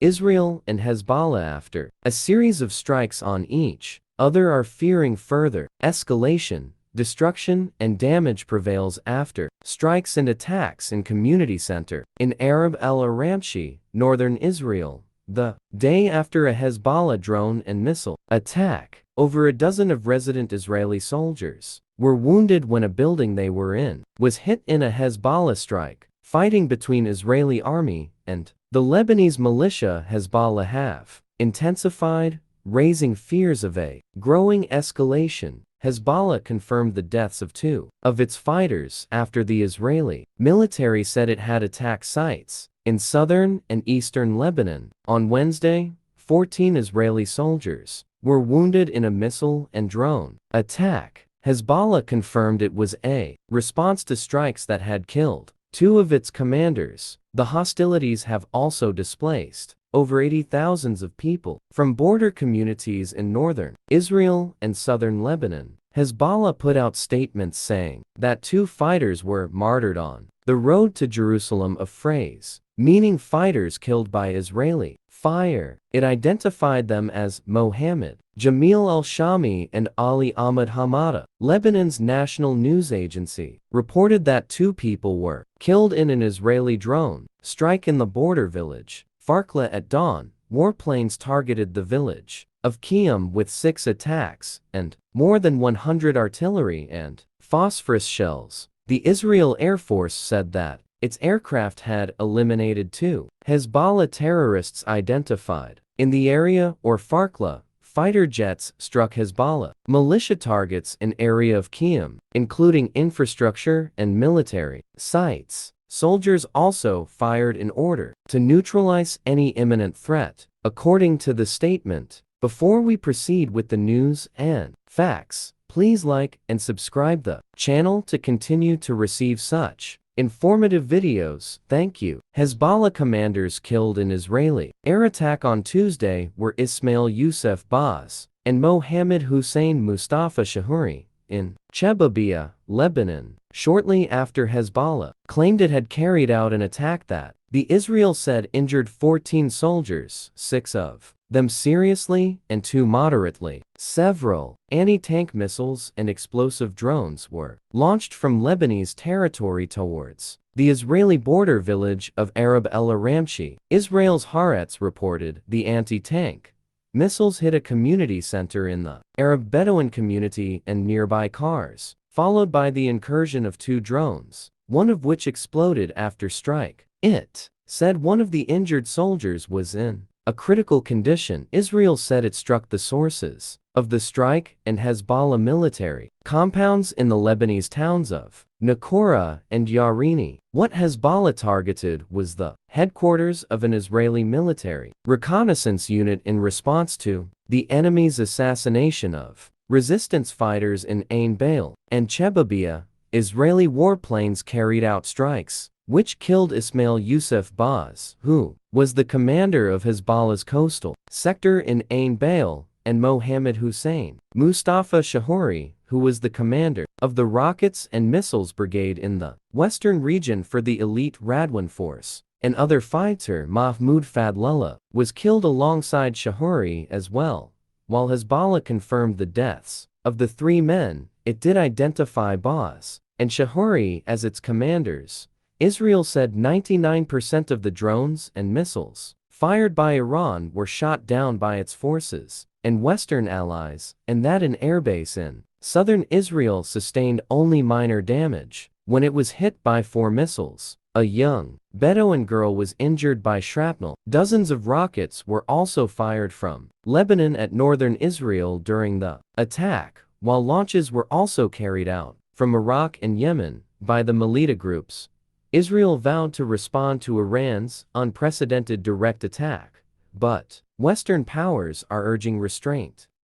Israel and Hezbollah after a series of strikes on each other are fearing further escalation, destruction and damage prevails after strikes and attacks in community center in Arab al-Aramshi, northern Israel, the day after a Hezbollah drone and missile attack. Over a dozen of resident Israeli soldiers were wounded when a building they were in was hit in a Hezbollah strike. Fighting between Israeli army and the Lebanese militia Hezbollah have intensified, raising fears of a growing escalation. Hezbollah confirmed the deaths of 2 of its fighters after the Israeli military said it had attacked sites in southern and eastern Lebanon. On Wednesday, 14 Israeli soldiers were wounded in a missile and drone attack. Hezbollah confirmed it was a response to strikes that had killed 2 of its commanders. The hostilities have also displaced over 80,000 of people from border communities in northern Israel and southern Lebanon. Hezbollah put out statements saying that 2 fighters were martyred on the road to Jerusalem, a phrase meaning fighters killed by Israeli fire. It identified them as Mohammed Jamil al-Shami and Ali Ahmad Hamada. Lebanon's national news agency reported that 2 people were killed in an Israeli drone strike in the border village Farkla at dawn. Warplanes targeted the village of Qiyam with 6 attacks and more than 100 artillery and phosphorus shells. The Israel Air Force said that its aircraft had eliminated 2 Hezbollah terrorists identified in the area or Farkla. Fighter jets struck Hezbollah militia targets in area of Qiyam, including infrastructure and military sites. Soldiers also fired in order to neutralize any imminent threat, according to the statement. Before we proceed with the news and facts, please like and subscribe the channel to continue to receive such informative videos. Thank you. Hezbollah commanders killed in Israeli air attack on Tuesday were Ismail Youssef Baz and Mohammed Hussein Mustafa Shahuri in Chebabia, Lebanon, shortly after Hezbollah claimed it had carried out an attack that the Israel said injured 14 soldiers, 6 of them seriously and 2 moderately. Several anti-tank missiles and explosive drones were launched from Lebanese territory towards the Israeli border village of Arab al-Aramshi. Israel's Haaretz reported the anti-tank missiles hit a community center in the Arab Bedouin community and nearby cars, followed by the incursion of 2 drones, one of which exploded after strike. It said one of the injured soldiers was in a critical condition. Israel said it struck the sources of the strike and Hezbollah military compounds in the Lebanese towns of Nakora and Yarini. What Hezbollah targeted was the headquarters of an Israeli military reconnaissance unit in response to the enemy's assassination of resistance fighters in Ain Baal and Chebabia. Israeli warplanes carried out strikes which killed Ismail Youssef Baz, who was the commander of Hezbollah's coastal sector in Ain Baal, and Mohammed Hussein Mustafa Shahuri, who was the commander of the Rockets and Missiles Brigade in the western region for the elite Radwan force. Another fighter, Mahmoud Fadlallah, was killed alongside Shahuri as well. While Hezbollah confirmed the deaths of the 3 men, it did identify Baz and Shahuri as its commanders. Israel said 99% of the drones and missiles fired by Iran were shot down by its forces and Western allies, and that an airbase in southern Israel sustained only minor damage when it was hit by 4 missiles. A young Bedouin girl was injured by shrapnel. Dozens of rockets were also fired from Lebanon at northern Israel during the attack, while launches were also carried out from Iraq and Yemen by the militia groups. Israel vowed to respond to Iran's unprecedented direct attack, but Western powers are urging restraint.